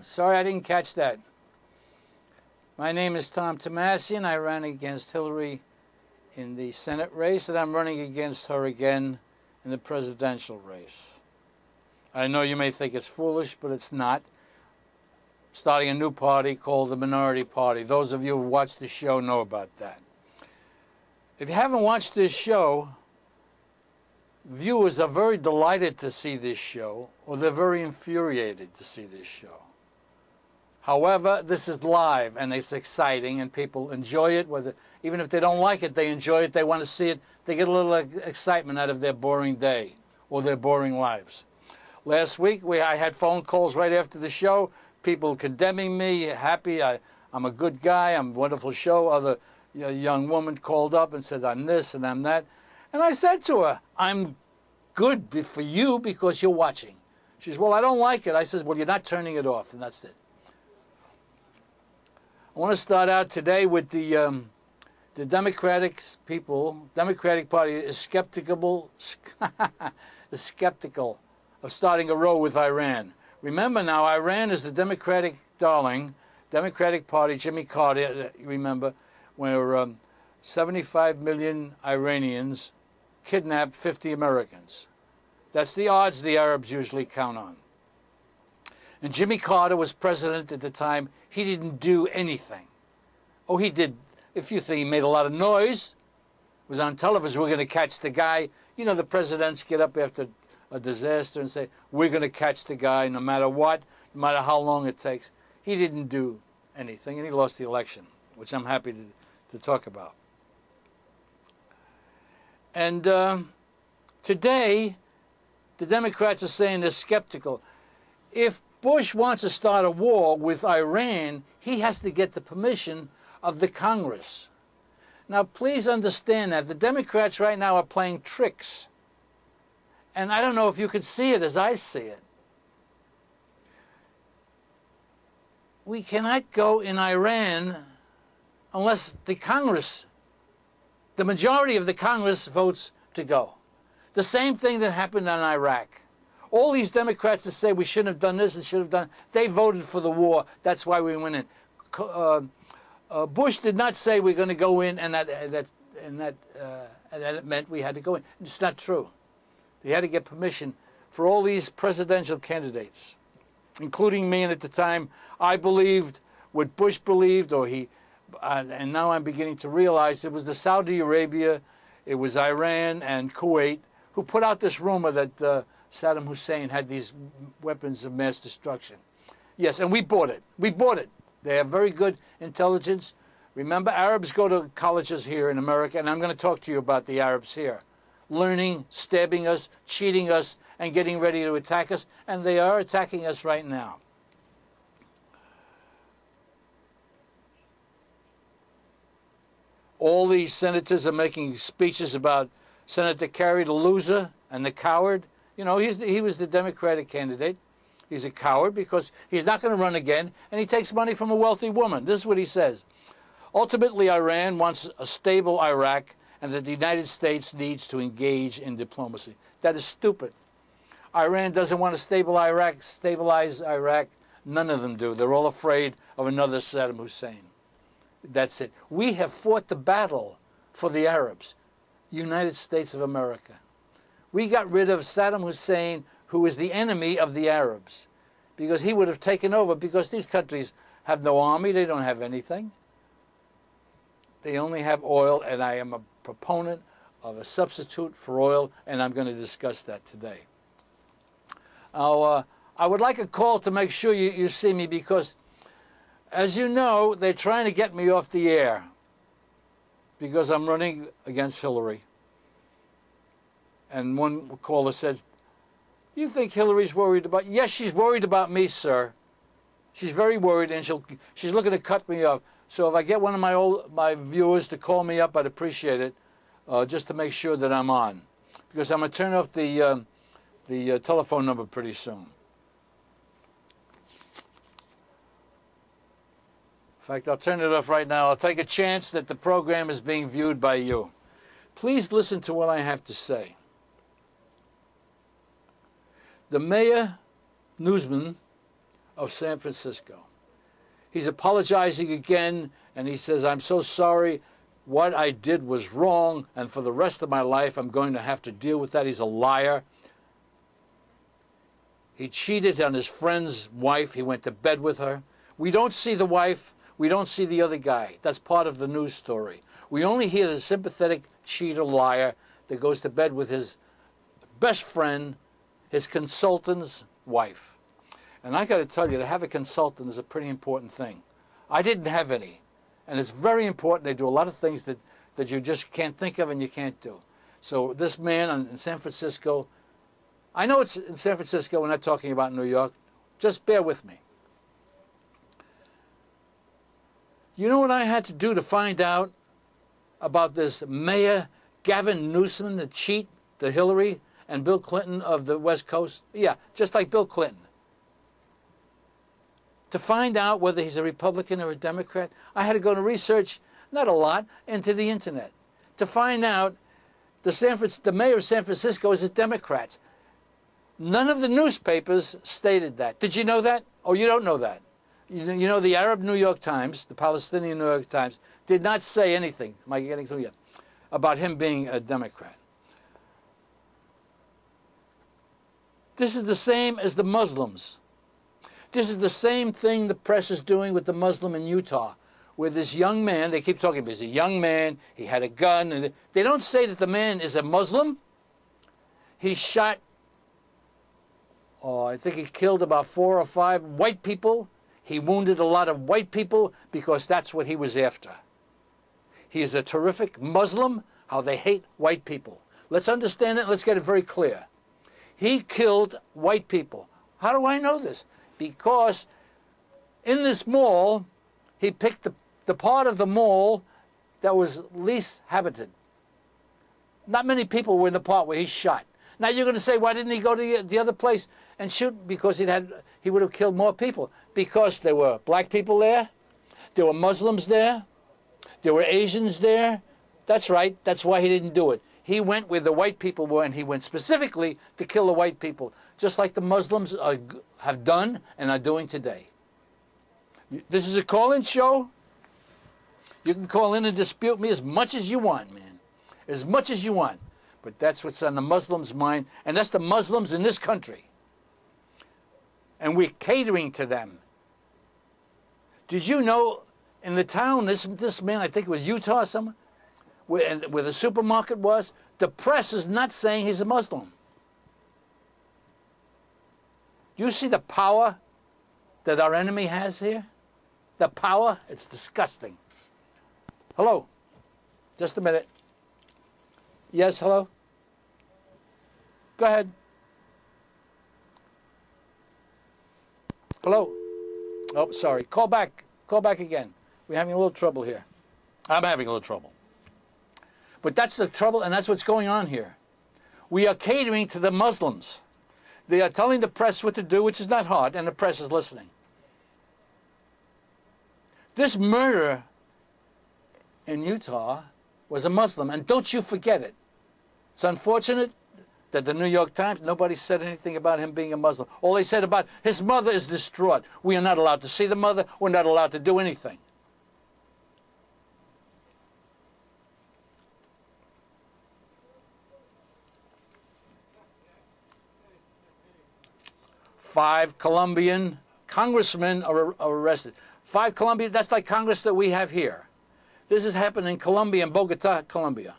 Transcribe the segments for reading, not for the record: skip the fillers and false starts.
Sorry, I didn't catch that. My name is Tom Thomassian. I ran against Hillary in the Senate race, and I'm running against her again in the presidential race. I know you may think it's foolish, but it's not. Starting a new party called the Minority Party. Those of you who watch the show know about that. If you haven't watched this show, viewers are very delighted to see this show, or they're very infuriated to see this show. However, this is live, and it's exciting, and people enjoy it. Even if they don't like it, they enjoy it. They want to see it. They get a little excitement out of their boring day or their boring lives. Last week, I had phone calls right after the show, people condemning me, happy, I'm a good guy, I'm a wonderful show. Other young woman called up and said, I'm this and I'm that. And I said to her, I'm good for you because you're watching. She says, well, I don't like it. I says, well, you're not turning it off, and that's it. I want to start out today with the Democratic Party is skeptical of starting a row with Iran. Remember now, Iran is the Democratic darling, Democratic Party, Jimmy Carter, you remember, where 75 million Iranians kidnapped 50 Americans. That's the odds the Arabs usually count on. And Jimmy Carter was president at the time. He didn't do anything. Oh, he did. If you think he made a lot of noise, it was on television, we're going to catch the guy. You know, the presidents get up after a disaster and say, we're going to catch the guy no matter what, no matter how long it takes. He didn't do anything, and he lost the election, which I'm happy to talk about. And today, the Democrats are saying they're skeptical. If Bush wants to start a war with Iran, he has to get the permission of the Congress. Now, please understand that the Democrats right now are playing tricks. And I don't know if you could see it as I see it. We cannot go in Iran unless the Congress, the majority of the Congress votes to go. The same thing that happened in Iraq. All these Democrats that say we shouldn't have done this and should have done, they voted for the war. That's why we went in. Bush did not say we're going to go in, and that meant we had to go in. It's not true. He had to get permission for all these presidential candidates, including me. And at the time, I believed what Bush believed, and now I'm beginning to realize it was the Saudi Arabia, it was Iran and Kuwait who put out this rumor that Saddam Hussein had these weapons of mass destruction. Yes, and we bought it. We bought it. They have very good intelligence. Remember, Arabs go to colleges here in America, and I'm going to talk to you about the Arabs here. Learning, stabbing us, cheating us, and getting ready to attack us, and they are attacking us right now. All these senators are making speeches about Senator Kerry, the loser and the coward. You know, he was the Democratic candidate. He's a coward because he's not going to run again, and he takes money from a wealthy woman. This is what he says. Ultimately, Iran wants a stable Iraq, and that the United States needs to engage in diplomacy. That is stupid. Iran doesn't want to stabilize Iraq. None of them do. They're all afraid of another Saddam Hussein. That's it. We have fought the battle for the Arabs, United States of America. We got rid of Saddam Hussein, who is the enemy of the Arabs, because he would have taken over, because these countries have no army, they don't have anything. They only have oil, and I am a proponent of a substitute for oil, and I'm going to discuss that today. Now, I would like a call to make sure you see me, because, as you know, they're trying to get me off the air because I'm running against Hillary. And one caller says, you think Hillary's worried about... Yes, she's worried about me, sir. She's very worried, and she's looking to cut me off. So if I get one of my viewers to call me up, I'd appreciate it, just to make sure that I'm on. Because I'm going to turn off the telephone number pretty soon. In fact, I'll turn it off right now. I'll take a chance that the program is being viewed by you. Please listen to what I have to say. The mayor, newsman, of San Francisco. He's apologizing again, and he says, I'm so sorry. What I did was wrong, and for the rest of my life, I'm going to have to deal with that. He's a liar. He cheated on his friend's wife. He went to bed with her. We don't see the wife. We don't see the other guy. That's part of the news story. We only hear the sympathetic cheater liar that goes to bed with his best friend, his consultant's wife. And I got to tell you, to have a consultant is a pretty important thing. I didn't have any. And it's very important. They do a lot of things that you just can't think of and you can't do. So this man in San Francisco, I know it's in San Francisco, we're not talking about New York. Just bear with me. You know what I had to do to find out about this Mayor Gavin Newsom, the cheat, the Hillary and Bill Clinton of the West Coast? Yeah, just like Bill Clinton. To find out whether he's a Republican or a Democrat, I had to go to research, not a lot, into the internet. To find out the mayor of San Francisco is a Democrat. None of the newspapers stated that. Did you know that? Oh, you don't know that. You know, the Arab New York Times, the Palestinian New York Times, did not say anything, am I getting through yet, about him being a Democrat. This is the same as the Muslims. This is the same thing the press is doing with the Muslim in Utah, where this young man, they keep talking about he's a young man, he had a gun, and they don't say that the man is a Muslim. He shot, I think he killed about 4 or 5 white people. He wounded a lot of white people because that's what he was after. He is a terrific Muslim, how they hate white people. Let's understand it, let's get it very clear. He killed white people. How do I know this? Because in this mall, he picked the part of the mall that was least habited. Not many people were in the part where he shot. Now you're going to say, why didn't he go to the other place and shoot? Because he would have killed more people. Because there were black people there, there were Muslims there, there were Asians there. That's right, that's why he didn't do it. He went where the white people were, and he went specifically to kill the white people, just like the Muslims have done and are doing today. This is a call-in show. You can call in and dispute me as much as you want, man. As much as you want. But that's what's on the Muslims' mind, and that's the Muslims in this country. And we're catering to them. Did you know in the town, this man, I think it was Utah somewhere, where the supermarket was, the press is not saying he's a Muslim. Do you see the power that our enemy has here? The power? It's disgusting. Hello? Just a minute. Yes, hello? Go ahead. Hello? Oh, sorry. Call back. Call back again. We're having a little trouble here. I'm having a little trouble. But that's the trouble, and that's what's going on here. We are catering to the Muslims. They are telling the press what to do, which is not hard, and the press is listening. This murder in Utah was a Muslim, and don't you forget it. It's unfortunate that the New York Times, nobody said anything about him being a Muslim. All they said about his mother is distraught. We are not allowed to see the mother. We're not allowed to do anything. Five Colombian congressmen are arrested. 5 Colombian, that's like Congress that we have here. This has happened in Colombia, in Bogota, Colombia.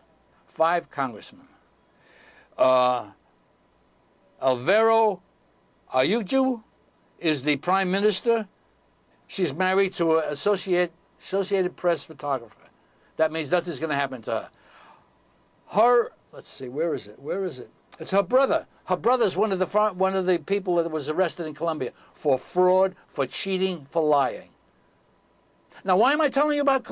5 congressmen. Alvaro Ayuju is the prime minister. She's married to an Associated Press photographer. That means nothing's going to happen to her. Let's see, where is it? Where is it? It's her brother. Her brother's one of the people that was arrested in Colombia for fraud, for cheating, for lying. Now, why am I telling you about